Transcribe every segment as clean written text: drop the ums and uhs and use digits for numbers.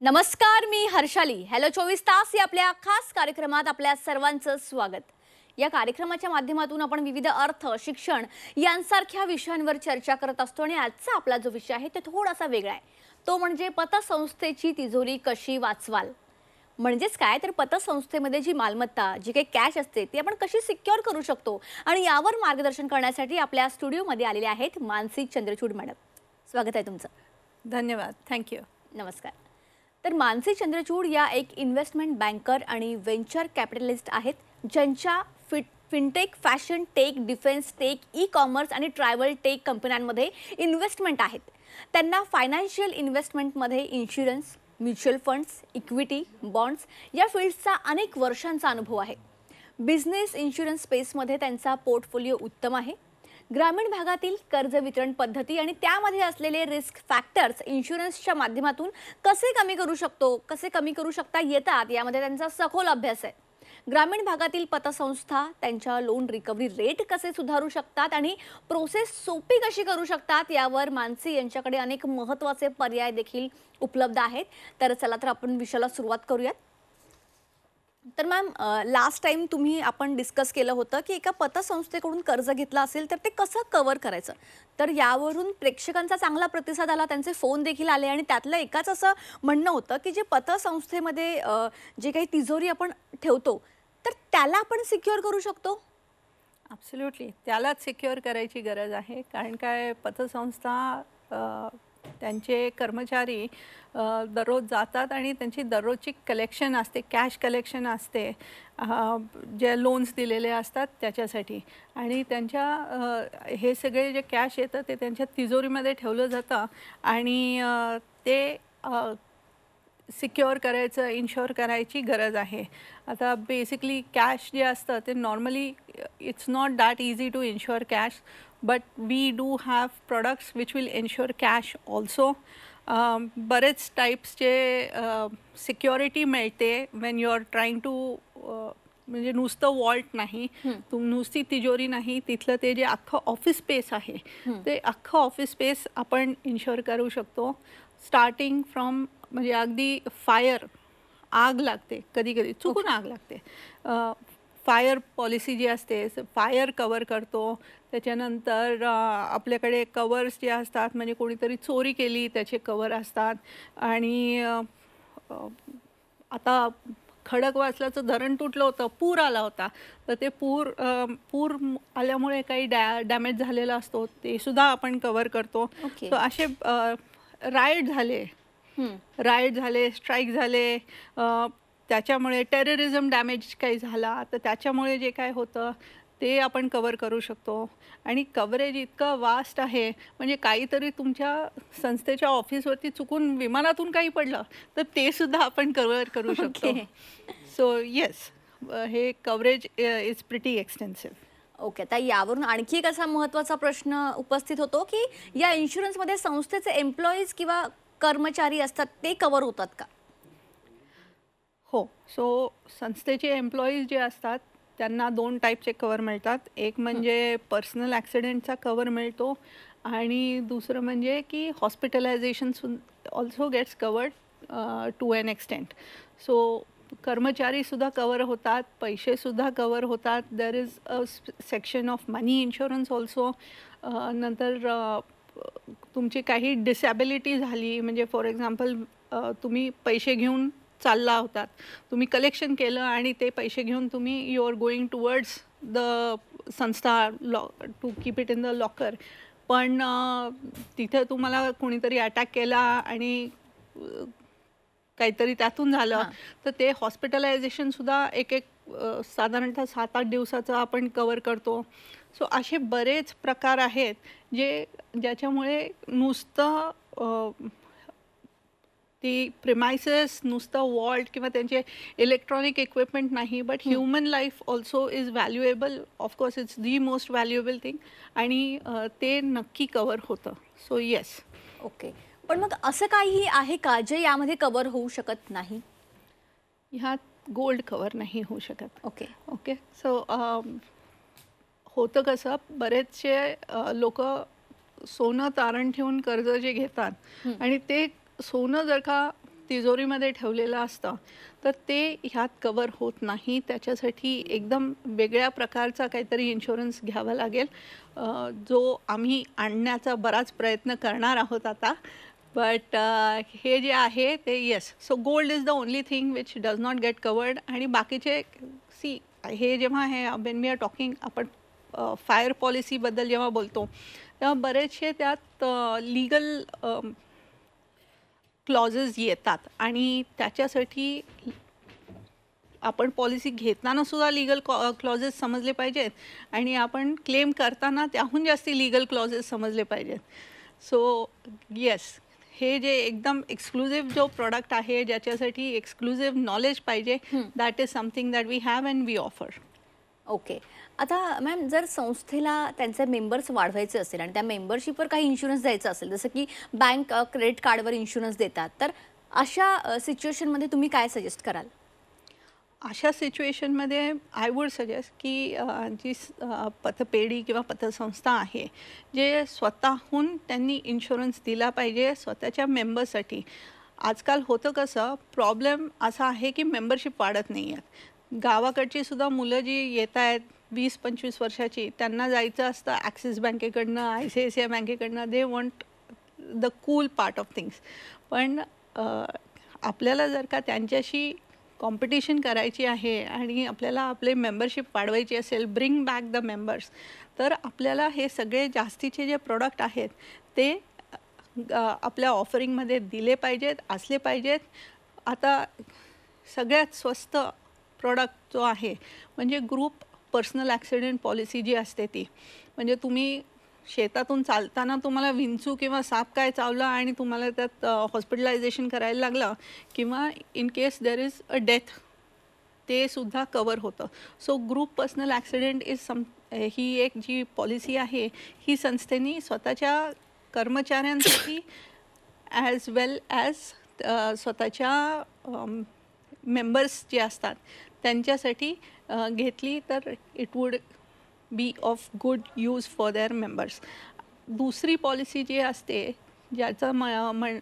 नमस्कार, मी हर्षाली. हॅलो 24 तास या आपल्या खास कार्यक्रमात आपल्या सर्वांचं स्वागत. या कार्यक्रमाच्या माध्यमातून आपण विविध अर्थ, शिक्षण यांसारख्या विषयांवर चर्चा करत असतो आणि आजचा आपला जो विषय आहे ते थोडासा वेगळा आहे. तो म्हणजे पतसंस्थेची तिजोरी कशी वाचवाल. म्हणजेच काय तर पतसंस्थेमध्ये जी मालमत्ता, जी काही कॅश असते ती आपण कशी सिक्युअर करू शकतो आणि यावर मार्गदर्शन करण्यासाठी आपल्या स्टुडिओमध्ये आलेले आहेत मानसी चंद्रचूड मॅडम. स्वागत आहे तुमचं. धन्यवाद. थँक्यू. नमस्कार. तर मानसी चंद्रचूड या एक इन्व्हेस्टमेंट बँकर आणि वेंचर कॅपिटलिस्ट आहेत, ज्यांच्या fintech, fashion tech, defence tech, E commerce आणि ट्रॅव्हल टेक कंपन्यांमध्ये इन्व्हेस्टमेंट आहेत. त्यांना फायनान्शियल इन्व्हेस्टमेंटमध्ये insurance, mutual funds, equity, bonds या फील्ड्सचा अनेक वर्षांचा अनुभव आहे. बिझनेस इन्शुरन्स स्पेसमध्ये त्यांचा पोर्टफोलिओ उत्तम आहे. ग्रामीण भागातील कर्ज वितरण पद्धती आणि त्यामध्ये असलेले रिस्क फॅक्टर्स इन्शुरन्सच्या माध्यमातून कसे कमी करू शकता येतात यामध्ये त्यांचा सखोल अभ्यास आहे. ग्रामीण भागातील पतसंस्था त्यांच्या लोन रिकव्हरी रेट कसे सुधारू शकतात आणि प्रोसेस सोपी कशी करू शकतात यावर मानसी यांच्याकडे अनेक महत्त्वाचे पर्याय देखील उपलब्ध आहेत. तर चला तर आपण विषयाला सुरुवात करूयात. तर मॅम, लास्ट टाइम आपण डिस्कस केलं होतं की एका पतसंस्थेकडून कर्ज घेतलं असेल तर ते कसं कव्हर करायचं. तर यावरून प्रेक्षकांचा चांगला प्रतिसाद आला, त्यांचे फोन देखील आले आणि त्यातलं एकाच असं म्हणणं होतं की जे पतसंस्थेमध्ये जे काही तिजोरी आपण ठेवतो तर त्याला आपण सिक्युअर करू शकतो. ॲब्सोल्युटली त्यालाच सिक्युअर करायची गरज आहे. कारण काय, पतसंस्था त्यांचे कर्मचारी दररोज जातात आणि त्यांची दररोजची कलेक्शन असते, कॅश कलेक्शन असते, जे लोन्स दिलेले असतात त्याच्यासाठी. आणि त्यांच्या हे सगळे जे कॅश येतं ते त्यांच्या तिजोरीमध्ये ठेवलं जातं आणि ते सिक्युअर करायचं, इन्शुअर करायची गरज आहे. आता बेसिकली कॅश जे असतं ते normally it's not that easy to insure cash, but we do have products which will insure cash also. बरेच टाईप्सचे सिक्युरिटी मिळते when you are trying to, म्हणजे नुसतं वॉल्ट नाही, नुसती तिजोरी नाही, तिथलं ते जे अख्खं ऑफिस स्पेस आहे ते अख्खं ऑफिस स्पेस आपण इन्शुअर करू शकतो. स्टार्टिंग फ्रॉम, म्हणजे अगदी फायर, आग लागते, कधी कधी चुकून आग लागते, फायर पॉलिसी जी असते फायर कवर करतो. त्याच्यानंतर आपल्याकडे कवर्स जे असतात, म्हणजे कोणीतरी चोरी केली त्याचे कवर असतात. आणि आता खडकवासलाचं धरण तुटलं होतं, पूर आला होता, तर ते पूर आल्यामुळे काही डॅमेज झालेला असतो ते सुद्धा आपण कवर करतो. सो असे राईट झाले, स्ट्राईक झाले, त्याच्यामुळे टेररिझम डॅमेज काही झाला तर त्याच्यामुळे जे काय होतं ते आपण कवर करू शकतो. आणि कव्हरेज इतकं वास्ट आहे, म्हणजे काहीतरी तुमच्या संस्थेच्या ऑफिसवरती चुकून विमानातून काही पडलं तर ते सुद्धा आपण कव्हर करू शकतो. सो येस, हे coverage is pretty extensive. Okay. आता यावरून आणखी एक असा महत्त्वाचा प्रश्न उपस्थित होतो की या इन्शुरन्समध्ये संस्थेचे एम्प्लॉईज किंवा कर्मचारी असतात ते कव्हर होतात का. हो. सो संस्थेचे एम्प्लॉईज जे असतात त्यांना दोन टाईपचे कवर मिळतात. एक म्हणजे पर्सनल ॲक्सिडेंटचा कवर मिळतो आणि दुसरं म्हणजे की hospitalization also gets covered to an extent. So कर्मचारीसुद्धा कवर होतात, पैसेसुद्धा कवर होतात. There is a section of money insurance also. नंतर तुमची काही डिसॅबिलिटी झाली, म्हणजे फॉर एक्झाम्पल तुम्ही पैसे घेऊन चालला होतात, तुम्ही कलेक्शन केलं आणि ते पैसे घेऊन तुम्ही you are going towards the संस्था to keep it in the locker, पण तिथे तुम्हाला कोणीतरी अटॅक केला आणि काहीतरी त्यातून झालं तर ते हॉस्पिटलायझेशनसुद्धा एक साधारणतः 7-8 दिवसाचं आपण कवर करतो. सो असे बरेच प्रकार आहेत ज्याच्यामुळे नुसतं ती प्रिमायसेस, नुसतं वॉल्ट किंवा त्यांचे इलेक्ट्रॉनिक इक्विपमेंट नाही, but human life also is valuable. Of course it's the most valuable thing आणि ते नक्की कवर होतं. So yes. ओके. पण मग असं काही आहे का जे यामध्ये कव्हर होऊ शकत नाही. ह्यात गोल्ड कव्हर नाही होऊ शकत. ओके. सो होतं कसं, बरेचसे लोक सोनं तारण ठेवून कर्ज जे घेतात आणि ते सोनं जर का तिजोरीमध्ये ठेवलेलं असतं तर ते ह्यात कवर होत नाही. त्याच्यासाठी एकदम वेगळ्या प्रकारचा काहीतरी इन्शुरन्स घ्यावा लागेल, जो आम्ही आणण्याचा बराच प्रयत्न करणार आहोत आता. बट हे जे आहे ते yes, so gold is the only thing which does not get covered. आणि बाकीचे सी, हे जेव्हा हे वेन वी आर टॉकिंग, आपण फायर पॉलिसीबद्दल जेव्हा बोलतो तेव्हा बरेचसे त्यात लीगल क्लॉजेस येतात आणि त्याच्यासाठी आपण पॉलिसी घेताना सुद्धा लीगल क्लॉजेस समजले पाहिजेत आणि आपण क्लेम करताना त्याहून जास्ती लीगल क्लॉजेस समजले पाहिजेत. सो येस, हे जे एकदम एक्सक्लुझिव्ह जो प्रोडक्ट आहे ज्याच्यासाठी एक्सक्लुझिव्ह नॉलेज पाहिजे, that is something that we have and we offer. Okay. आता मॅम, जर संस्थेला त्यांचे मेंबर्स वाढवायचे असेल आणि त्या मेंबरशिपवर काही इन्शुरन्स द्यायचा असेल, जसं की बँक क्रेडिट कार्डवर इन्शुरन्स देतात, तर अशा सिच्युएशनमध्ये तुम्ही काय सजेस्ट कराल? अशा सिच्युएशनमध्ये आय वूड सजेस्ट की जी पतपेढी किंवा पतसंस्था आहे, जे स्वतःहून त्यांनी इन्शुरन्स दिला पाहिजे स्वतःच्या मेंबर्ससाठी. आजकाल होतं कसं, प्रॉब्लेम असा आहे की मेंबरशिप वाढत नाही आहेत. गावाकडची सुद्धा मुलं जी येत आहेत 20-25 वर्षाची, त्यांना जायचं असतं ॲक्सिस बँकेकडनं, ICICI बँकेकडनं. They want the cool part of things. पण आपल्याला जर का त्यांच्याशी कॉम्पिटिशन करायची आहे आणि आपल्याला आपले मेंबरशिप वाढवायची असेल, ब्रिंग बॅक द मेंबर्स, तर आपल्याला हे सगळे जास्तीचे जे प्रोडक्ट आहेत ते आपल्या ऑफरिंगमध्ये दिले पाहिजेत, असले पाहिजेत. आता सगळ्यात स्वस्त प्रोडक्ट जो आहे म्हणजे ग्रुप पर्सनल ॲक्सिडेंट पॉलिसी जी असते ती. म्हणजे तुम्ही शेतातून चालताना तुम्हाला विंचू किंवा साप काय चावला आणि तुम्हाला त्यात हॉस्पिटलायझेशन करायला लागलं, किंवा in case there is a death, ते सुद्धा कवर होतं. So group personal accident is he एक जी पॉलिसी आहे, ही संस्थेने स्वतःच्या कर्मचाऱ्यांसाठी ॲज वेल ॲज स्वतःच्या मेंबर्स जे असतात त्यांच्यासाठी घेतली तर it would be of good use for their members. दुसरी पॉलिसी जी असते ज्याचं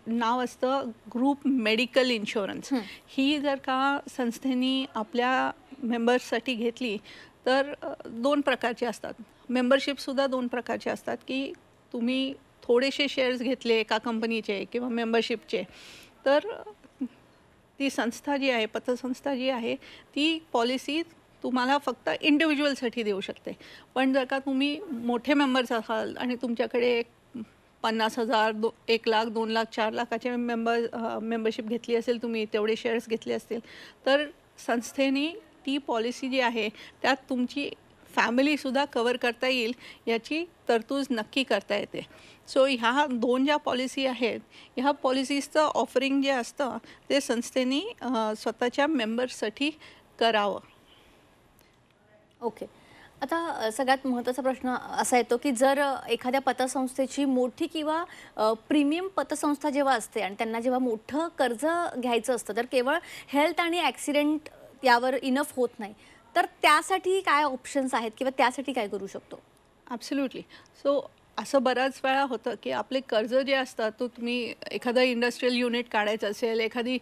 नाव असतं ग्रुप मेडिकल इन्शुरन्स, ही जर का संस्थेने आपल्या मेंबर्ससाठी घेतली तर 2 प्रकारचे असतात. मेंबरशिपसुद्धा 2 प्रकारचे असतात, की तुम्ही थोडेसे शेअर्स घेतले एका कंपनीचे किंवा मेंबरशिपचे, तर ती संस्था जी आहे, पतसंस्था जी आहे, ती पॉलिसी तुम्हाला फक्त इंडिव्हिज्युअलसाठी देऊ शकते. पण जर का तुम्ही मोठे मेंबर्स असाल आणि तुमच्याकडे 50,000, 1 लाख, 2 लाख, 4 लाखाचे मेंबरशिप घेतली असेल, तुम्ही तेवढे शेअर्स घेतले असतील, तर संस्थेने ती पॉलिसी जी आहे त्यात तुमची फॅमिलीसुद्धा कवर करता येईल याची तरतूद नक्की करता येते. सो ह्या 2 ज्या पॉलिसी आहेत, ह्या पॉलिसीजचं ऑफरिंग जे असतं ते संस्थेने स्वतःच्या मेंबर्ससाठी करावं. ओके. आता सगळ्यात महत्त्वाचा प्रश्न असा येतो की जर एखाद्या पतसंस्थेची मोठी किंवा प्रीमियम पतसंस्था जेव्हा असते आणि त्यांना जेव्हा मोठं कर्ज घ्यायचं असतं, तर केवळ हेल्थ आणि ॲक्सिडेंट यावर इनफ होत नाही, तर त्यासाठी काय ऑप्शन्स आहेत किंवा त्यासाठी काय करू शकतो? ॲब्सोल्युटली. सो असं बऱ्याच वेळा होतं की आपले कर्ज जे असतात, तो तुम्ही एखादं इंडस्ट्रियल युनिट काढायचं असेल, एखादी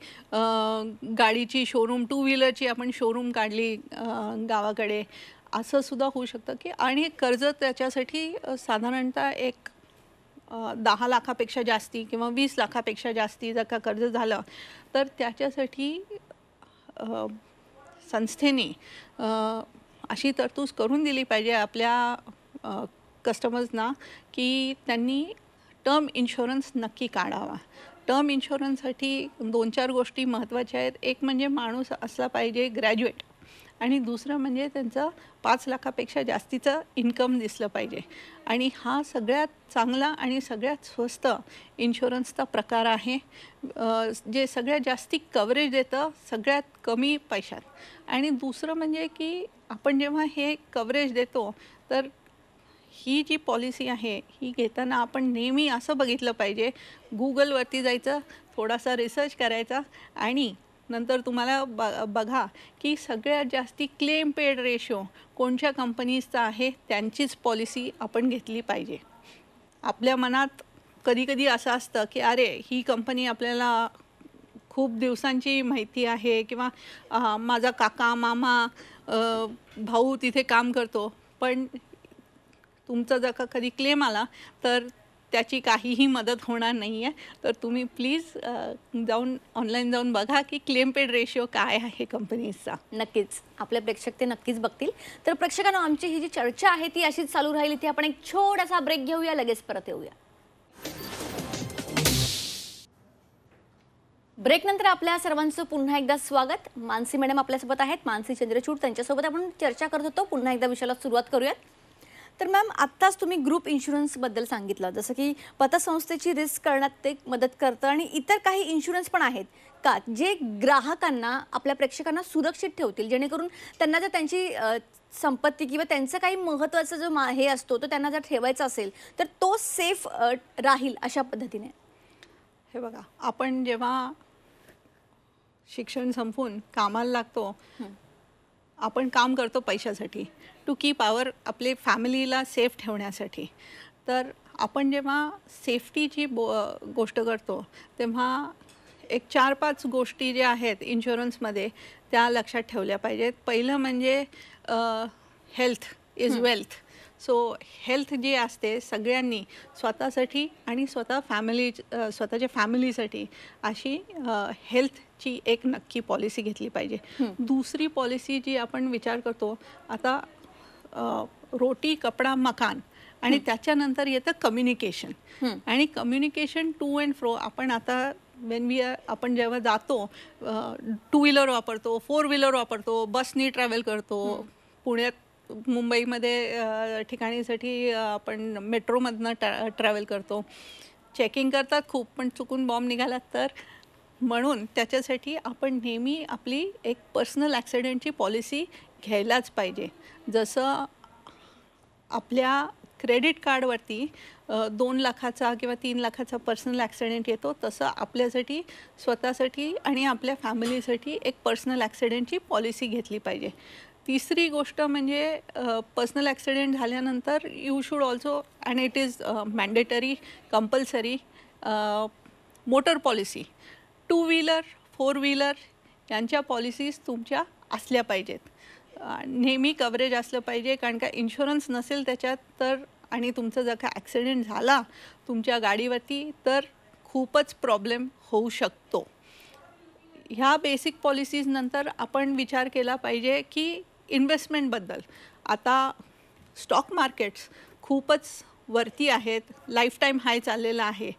गाडीची शोरूम, 2 व्हीलरची आपण शोरूम काढली गावाकडे, असं सुद्धा होऊ शकतं की, आणि कर्ज त्याच्यासाठी साधारणतः एक 10 लाखापेक्षा जास्ती किंवा 20 लाखापेक्षा जास्ती जर का कर्ज झालं, तर त्याच्यासाठी संस्थेने अशी तरतूद करून दिली पाहिजे आपल्या कस्टमर्सना की त्यांनी टर्म इन्शुरन्स नक्की काढावा. टर्म इन्शुरन्ससाठी 2-4 गोष्टी महत्त्वाच्या आहेत. एक म्हणजे माणूस असला पाहिजे ग्रॅज्युएट, आणि दुसरं म्हणजे त्यांचं 5 लाखापेक्षा जास्तीचं इन्कम दिसलं पाहिजे. आणि हा सगळ्यात चांगला आणि सगळ्यात स्वस्त इन्शुरन्सचा प्रकार आहे, जे सगळ्यात जास्ती कव्हरेज देतं सगळ्यात कमी पैशात. आणि दुसरं म्हणजे की आपण जेव्हा हे कव्हरेज देतो, तर ही जी पॉलिसी आहे ही घेताना आपण नेहमी असं बघितलं पाहिजे, गुगलवरती जायचं, थोडासा रिसर्च करायचा, आणि नंतर तुम्हाला बघा की सगळ्यात जास्ती क्लेम पेड रेशो कोणत्या कंपनीजचा आहे, त्यांचीच पॉलिसी आपण घेतली पाहिजे. आपल्या मनात कधी कधी असं असतं की अरे, ही कंपनी आपल्याला खूप दिवसांची माहिती आहे किंवा माझा काका मामा भाऊ तिथे काम करतो, पण तुमचा जर का कधी क्लेम आला तर त्याची काहीही मदत होणार नाही आहे. तर तुम्ही प्लीज ऑनलाईन जाऊन बघा की क्लेम पेड रेशिओ काय आहे कंपनीजचा. नक्कीच आपले प्रेक्षक ते नक्कीच बघतील. तर प्रेक्षकांनो, आमची ही जी चर्चा आहे ती अशीच चालू राहील. इथे आपण एक छोटासा ब्रेक घेऊया, लगेच परत येऊया. ब्रेक नंतर आपल्या सर्वांचं पुन्हा एकदा स्वागत. मानसी मॅडम आपल्यासोबत आहेत, मानसी चंद्रचूड. त्यांच्यासोबत आपण चर्चा करत होतो. पुन्हा एकदा विषयाला सुरुवात करूयात. तर मॅम, आत्ताच तुम्ही ग्रुप इन्शुरन्सबद्दल सांगितलं, जसं की पतसंस्थेची रिस्क करण्यात ते मदत करतं आणि इतर काही इन्शुरन्स पण आहेत का जे ग्राहकांना, आपल्या प्रेक्षकांना सुरक्षित ठेवतील, जेणेकरून त्यांना जर त्यांची संपत्ती किंवा त्यांचं काही महत्त्वाचा जो हे असतो तो त्यांना जर ठेवायचा असेल तर तो सेफ राहील अशा पद्धतीने? हे बघा, आपण जेव्हा शिक्षण संपवून कामाला लागतो, आपण काम करतो पैशासाठी, टू कीप आपले फॅमिलीला सेफ ठेवण्यासाठी. तर आपण जेव्हा सेफ्टीची गोष्ट करतो तेव्हा एक 4-5 गोष्टी ज्या आहेत इन्शुरन्समध्ये त्या लक्षात ठेवल्या पाहिजेत. पहिलं म्हणजे health is wealth. So health जी असते सगळ्यांनी स्वतःसाठी आणि स्वतःच्या फॅमिलीसाठी अशी हेल्थची एक नक्की पॉलिसी घेतली पाहिजे. दुसरी पॉलिसी जी आपण विचार करतो आता, रोटी कपडा मकान, आणि त्याच्यानंतर येतं कम्युनिकेशन. आणि कम्युनिकेशन टू अँड फ्रो. आपण आता आपण जेव्हा जातो, 2 व्हीलर वापरतो, 4 व्हीलर वापरतो, बसनी ट्रॅव्हल करतो. पुण्यात मुंबईमध्ये ठिकाणीसाठी आपण मेट्रोमधनं ट्रॅव्हल करतो. चेकिंग करतात खूप, पण चुकून बॉम्ब निघाला तर. म्हणून त्याच्यासाठी आपण नेहमी आपली एक पर्सनल ॲक्सिडेंटची पॉलिसी घ्यायलाच पाहिजे. जसं आपल्या क्रेडिट कार्डवरती 2 लाखाचा किंवा 3 लाखाचा पर्सनल ॲक्सिडेंट येतो, तसं आपल्यासाठी, स्वतःसाठी आणि आपल्या फॅमिलीसाठी एक पर्सनल ॲक्सिडेंटची पॉलिसी घेतली पाहिजे. तिसरी गोष्ट म्हणजे पर्सनल ॲक्सिडेंट झाल्यानंतर you should also, and it is mandatory, compulsory, motor policy. 2 wheeler 4 wheeler यांच्या पॉलिसीज तुमच्या असल्या पाहिजेत. नेहमी कव्हरेज असलं पाहिजे, कारण का इन्शुरन्स नसेल त्याच्यात तर, आणि तुमचं जर का ॲक्सिडेंट झाला तुमच्या गाडीवरती तर खूपच प्रॉब्लेम होऊ शकतो. ह्या बेसिक पॉलिसीज नंतर आपण विचार केला पाहिजे की इन्व्हेस्टमेंटबद्दल. आता स्टॉक मार्केट्स खूपच वरती आहेत, लाईफटाईम हाय चाललेला आहे,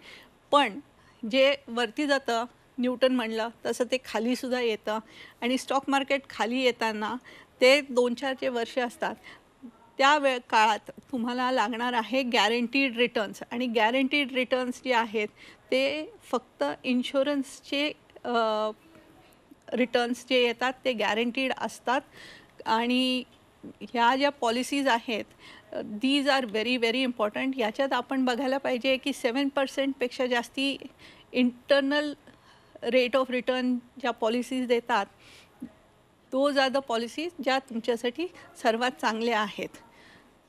पण जे वरती जातं, न्यूटन म्हणलं तसं ते खालीसुद्धा येतं. आणि स्टॉक मार्केट खाली येताना ते 2-4 वर्ष असतात. त्या काळात तुम्हाला लागणार आहे गॅरंटीड रिटर्न्स. आणि गॅरंटीड रिटर्न्स जे आहेत ते फक्त इन्शुरन्सचे रिटर्न्स जे येतात ते गॅरंटीड असतात. आणि ह्या ज्या पॉलिसीज आहेत these are very very important. याच्यात आपण बघायला पाहिजे की 7% जास्ती इंटरनल रेट ऑफ रिटर्न ज्या पॉलिसीज देतात, दोज आर द पॉलिसीज ज्या तुमच्यासाठी सर्वात चांगल्या आहेत.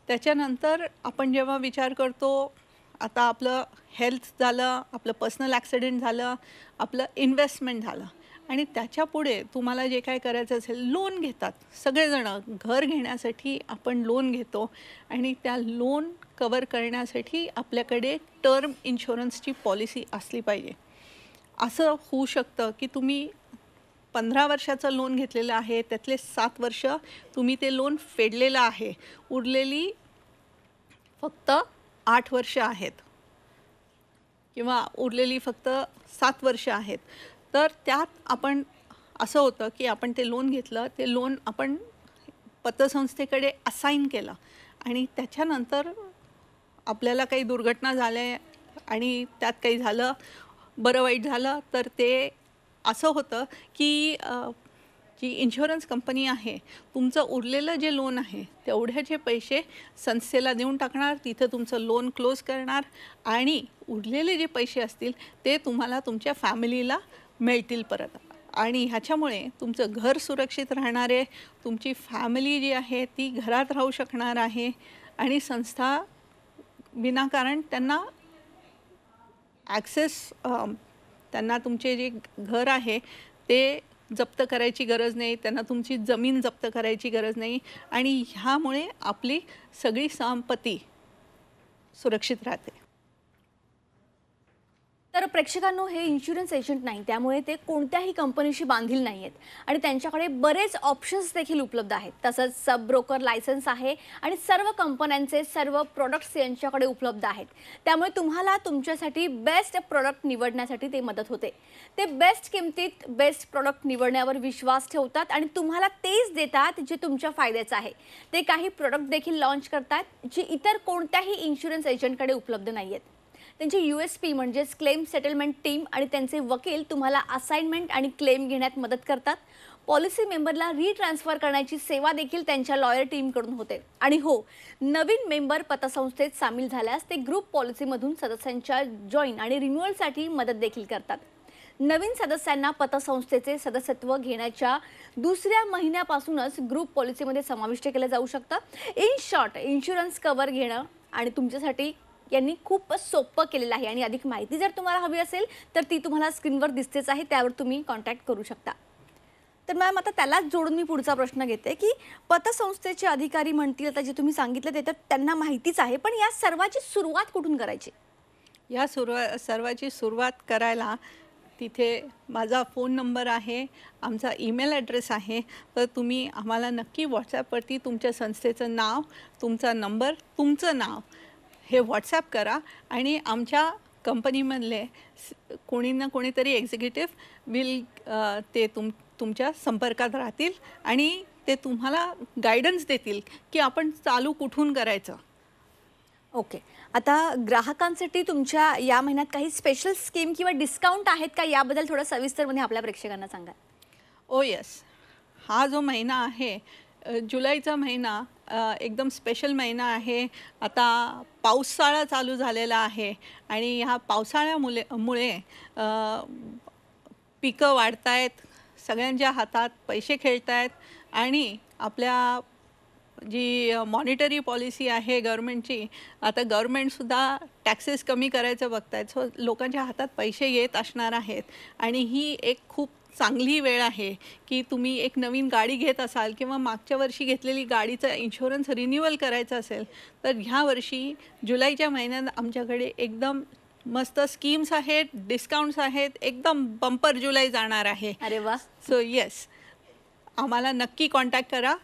त्याच्यानंतर आपण जेव्हा विचार करतो, आता आपलं हेल्थ झालं, आपलं पर्सनल ॲक्सिडेंट झालं, आपलं इन्व्हेस्टमेंट झालं, आणि त्याच्या पुढे तुम्हाला जे काय करायचं असेल, लोन घेतात सगळेजणं. घर घेण्यासाठी आपण लोन घेतो, आणि त्या लोन कवर करण्यासाठी आपल्याकडे टर्म इन्शुरन्सची पॉलिसी असली पाहिजे. असं होऊ शकतं की तुम्ही 15 वर्षाचं लोन घेतलेलं आहे, त्यातले 7 वर्ष तुम्ही ते लोन फेडलेलं आहे, उरलेली फक्त 8 वर्ष आहेत किंवा उरलेली फक्त 7 वर्ष आहेत. तर त्यात आपण असं होतं की आपण ते लोन घेतलं, ते लोन आपण पतसंस्थेकडे असाईन केलं, आणि त्याच्यानंतर आपल्याला काही दुर्घटना झाल्या आणि त्यात काही झालं, बरं वाईट झालं, तर ते असं होतं की जी इन्शुरन्स कंपनी आहे तुमचं उरलेलं जे लोन आहे तेवढ्याचे पैसे संस्थेला देऊन टाकणार, तिथं तुमचं लोन क्लोज करणार, आणि उरलेले जे पैसे असतील ते तुम्हाला तुमच्या फॅमिलीला मिळतील परत. आणि ह्याच्यामुळे तुमचं घर सुरक्षित राहणार आहे, तुमची फॅमिली जी आहे ती घरात राहू शकणार आहे, आणि संस्था विनाकारण त्यांना ॲक्सेस त्यांना तुमचे जे घर आहे ते जप्त करायची गरज नाही, त्यांना तुमची जमीन जप्त करायची गरज नाही आणि ह्यामुळे आपली सगळी संपत्ती सुरक्षित राहते. तर प्रेक्षकांनो, हे इन्शुरन्स एजंट नाही, त्यामुळे ते कोणत्याही कंपनीशी बांधील नाही आहेत आणि त्यांच्याकडे बरेच ऑप्शन्स देखील उपलब्ध आहेत. तसंच सब ब्रोकर लायसन्स आहे आणि सर्व कंपन्यांचे सर्व प्रोडक्ट्स यांच्याकडे उपलब्ध आहेत. त्यामुळे तुम्हाला तुमच्यासाठी बेस्ट प्रोडक्ट निवडण्यासाठी ते मदत होते. ते बेस्ट किमतीत बेस्ट प्रोडक्ट निवडण्यावर विश्वास ठेवतात आणि तुम्हाला तेच देतात जे तुमच्या फायद्याचं आहे. ते काही प्रोडक्ट देखील लॉन्च करतात जे इतर कोणत्याही इन्शुरन्स एजंटकडे उपलब्ध नाही आहेत. त्यांची USP म्हणजेच क्लेम सेटलमेंट टीम आणि त्यांचे वकील तुम्हाला असाइनमेंट आणि क्लेम घेण्यात मदत करतात. पॉलिसी मेंबरला रिट्रान्सफर करण्याची सेवा देखील त्यांच्या लॉयर टीमकडून होते. आणि हो, नवीन मेंबर पतसंस्थेत सामील झाल्यास ते ग्रुप पॉलिसीमधून सदस्यांच्या जॉईन आणि रिन्युअलसाठी मदत देखील करतात. नवीन सदस्यांना पतसंस्थेचे सदस्यत्व घेण्याच्या दुसऱ्या महिन्यापासूनच ग्रुप पॉलिसीमध्ये समाविष्ट केलं जाऊ शकतं. इन शॉर्ट, इन्शुरन्स कव्हर घेणं आणि तुमच्यासाठी यांनी खूप सोपं केलेलं आहे. आणि अधिक माहिती जर तुम्हाला हवी असेल तर ती तुम्हाला स्क्रीनवर दिसतेच आहे, त्यावर तुम्ही कॉन्टॅक्ट करू शकता. तर मॅम, आता त्यालाच जोडून मी पुढचा प्रश्न घेते की पतसंस्थेचे अधिकारी म्हणतील, आता जे तुम्ही सांगितलं ते तर त्यांना माहितीच आहे, पण या सर्वाची सुरुवात कुठून करायची? या सर्वाची सुरुवात करायला तिथे माझा फोन नंबर आहे, आमचा ईमेल ॲड्रेस आहे. तर तुम्ही आम्हाला नक्की व्हॉट्सॲपवरती तुमच्या संस्थेचं नाव, तुमचा नंबर, तुमचं नाव हे व्हॉट्सॲप करा आणि आमच्या कंपनीमधले कोणी ना कोणीतरी एक्झिक्युटिव्ह विल ते तुमच्या संपर्कात राहतील आणि ते तुम्हाला गायडन्स देतील की आपण चालू कुठून करायचं. ओके. आता ग्राहकांसाठी तुमच्या या महिन्यात काही स्पेशल स्कीम किंवा डिस्काउंट आहेत का, याबद्दल थोडं सविस्तरमध्ये आपल्या प्रेक्षकांना सांगा. ओ येस, हा जो महिना आहे जुलैचा महिना एकदम स्पेशल महिना आहे. आता पावसाळा चालू झालेला आहे आणि ह्या पावसाळ्यामुळे पिकं वाढत आहेत, सगळ्यांच्या हातात पैसे खेळत आहेत आणि आपल्या जी मॉनिटरी पॉलिसी आहे गव्हर्मेंटची, आता गव्हर्मेंटसुद्धा टॅक्सेस कमी करायचं बघत आहेत. सो लोकांच्या हातात पैसे येत असणार आहेत आणि ही एक खूप चांगली वेळ आहे की तुम्ही एक नवीन गाडी घेत असाल किंवा मागच्या वर्षी घेतलेली गाडीचा इन्शुरन्स रिन्युअल करायचा असेल तर ह्या वर्षी जुलैच्या महिन्यात आमच्याकडे एकदम मस्त स्कीम्स आहेत, डिस्काउंट्स आहेत, एकदम बंपर जुलै जाणार आहे. अरे वा. सो येस, आम्हाला नक्की कॉन्टॅक्ट करा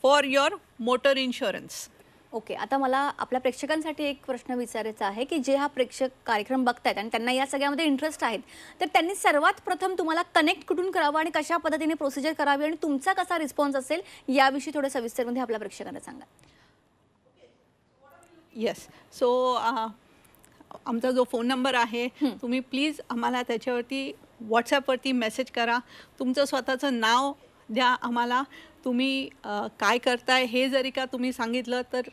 for your motor insurance. Okay. आता मला आपल्या प्रेक्षकांसाठी एक प्रश्न विचारायचा आहे की जे हा प्रेक्षक कार्यक्रम बघतायत आणि त्यांना या सगळ्यामध्ये इंटरेस्ट आहेत, तर त्यांनी सर्वात प्रथम तुम्हाला कनेक्ट कुठून करावं आणि कशा पद्धतीने प्रोसिजर करावी आणि तुमचा कसा रिस्पॉन्स असेल याविषयी थोडं सविस्तरमध्ये आपल्या प्रेक्षकांना सांगा. येस, सो आमचा जो फोन नंबर आहे तुम्ही प्लीज आम्हाला त्याच्यावरती व्हॉट्सॲपवरती मेसेज करा. तुमचं स्वतःचं नाव द्या आम्हाला, तुम्ही काय करताय हे जरी का तुम्ही सांगितलं तर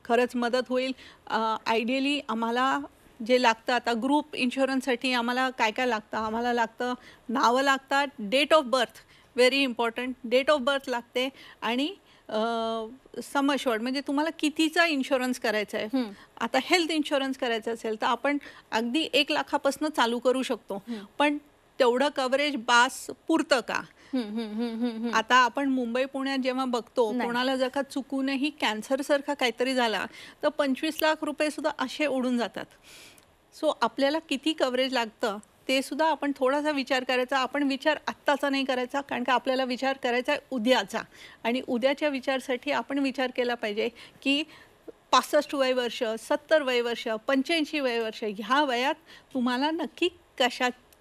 खरंच मदत होईल. आयडियली आम्हाला जे लागतं, आता ग्रुप इन्शुरन्ससाठी आम्हाला काय काय लागतं, आम्हाला लागतं नावं लागतात, date of birth very important, date of birth लागते आणि सम अश्योर्ड म्हणजे तुम्हाला कितीचा इन्शुरन्स करायचा आहे. आता हेल्थ इन्शुरन्स करायचं असेल तर आपण अगदी 1 लाखापासून चालू करू शकतो, पण तेवढं कव्हरेज बास पुरतं का? आता आपण मुंबई पुण्यात जेव्हा बघतो कोणाला जर का चुकूनही कॅन्सर सारखा काहीतरी झाला तर 25 लाख रुपये सुद्धा असे उडून जातात. सो आपल्याला किती कव्हरेज लागतं ते सुद्धा आपण थोडासा विचार करायचा. आपण विचार आत्ताचा नाही करायचा, कारण का आपल्याला विचार करायचा आहे उद्याचा, आणि उद्याच्या विचारसाठी आपण विचार केला पाहिजे की 65 वय वर्ष, 70 वय वर्ष, 85 वय वर्ष ह्या वयात तुम्हाला नक्की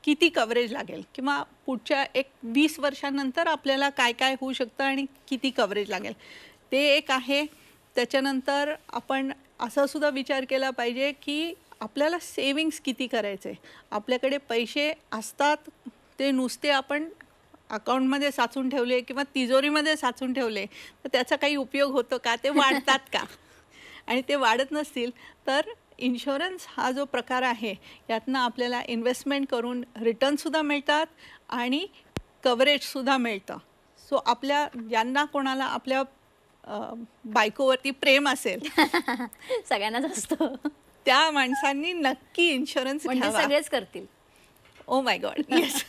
किती कव्हरेज लागेल किंवा पुढच्या 20 वर्षांनंतर आपल्याला काय काय होऊ शकतं आणि किती कव्हरेज लागेल ते एक आहे. त्याच्यानंतर आपण असं सुद्धा विचार केला पाहिजे की आपल्याला सेविंग्स किती करायचे. आपल्याकडे पैसे असतात ते नुसते आपण अकाउंटमध्ये साचून ठेवले किंवा तिजोरीमध्ये साचून ठेवले तर त्याचा काही उपयोग होतो का, ते वाढतात का? आणि ते वाढत नसतील तर इन्शुरन्स हा जो प्रकार आहे यातनं आपल्याला इन्व्हेस्टमेंट करून रिटर्नसुद्धा मिळतात आणि कव्हरेजसुद्धा मिळतं. सो आपल्या ज्यांना कोणाला आपल्या बायकोवरती प्रेम असेल सगळ्यांनाच असतं, त्या माणसांनी नक्की इन्शुरन्स म्हणजे घ्यावा. सगळेच करतील. Oh my God. Yes.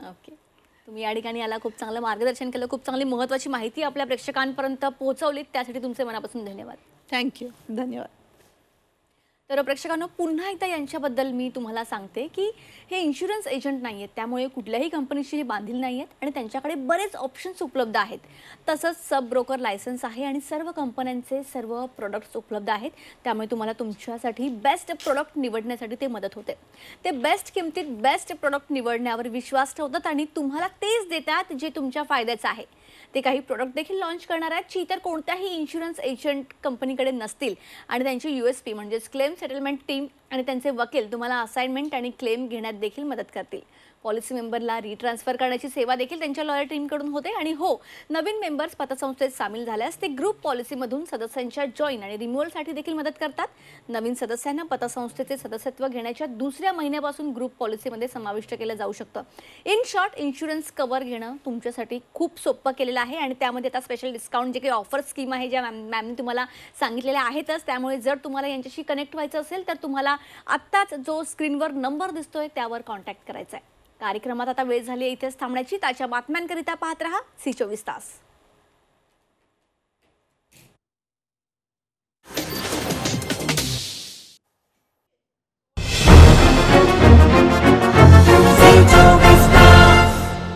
Okay. तुम्ही या ठिकाणी याला खूप चांगलं मार्गदर्शन केलं, खूप चांगली महत्त्वाची माहिती आपल्या प्रेक्षकांपर्यंत पोहोचवलीत, त्यासाठी तुमचे मनापासून धन्यवाद. थँक्यू. धन्यवाद. तर प्रेक्षकांनो, पुन्हा एकदा यांच्याबद्दल मी तुम्हाला सांगते की हे इन्शुरन्स एजंट नाही आहेत, त्यामुळे कुठल्याही कंपनीशी हे बांधील नाही आहेत आणि त्यांच्याकडे बरेच ऑप्शन्स उपलब्ध आहेत. तसंच सब ब्रोकर लायसन्स आहे आणि सर्व कंपन्यांचे सर्व प्रोडक्ट्स उपलब्ध आहेत, त्यामुळे तुम्हाला तुमच्यासाठी बेस्ट प्रोडक्ट निवडण्यासाठी ते मदत होते. ते बेस्ट किमतीत बेस्ट प्रोडक्ट निवडण्यावर विश्वास ठेवतात आणि तुम्हाला तेच देतात जे तुमच्या फायद्याचं आहे. ते काही प्रोडक्ट देखील लॉन्च करणार आहेत जी इतर कोणत्याही इन्शुरन्स एजंट कंपनीकडे नसतील आणि त्यांची USP म्हणजेच क्लेम सेटलमेंट टीम आणि त्यांचे वकील तुम्हाला असाइनमेंट आणि क्लेम घेण्यात देखील मदत करतील. पॉलिसी मेंबरला रिट्रान्सफर करण्याची सेवा देखील त्यांच्या लॉयर टीमकडून होते. आणि हो, नवीन मेंबर्स पतसंस्थेत सामील झाल्यास ते ग्रुप पॉलिसीमधून सदस्यांच्या जॉईन आणि रिन्युअलसाठी देखील मदत करतात. नवीन सदस्यांना पतसंस्थेचे सदस्यत्व घेण्याच्या दुसऱ्या महिन्यापासून ग्रुप पॉलिसीमध्ये समाविष्ट केलं जाऊ शकतं. इन शॉर्ट, इन्शुरन्स कव्हर घेणं तुमच्यासाठी खूप सोपं केलेलं आहे आणि त्यामध्ये आता स्पेशल डिस्काउंट जे काही ऑफर स्कीम आहे ज्या मॅमने तुम्हाला सांगितलेल्या आहेतच. त्यामुळे जर तुम्हाला यांच्याशी कनेक्ट व्हायचं असेल तर तुम्हाला आत्ताच जो स्क्रीनवर नंबर दिसतोय त्यावर कॉन्टॅक्ट करायचा आहे. कार्यक्रमात आता वेळ झाली आहे इथेच थांबण्याची. ताज्या बातम्यांकरिता पाहत रहा C24 तास.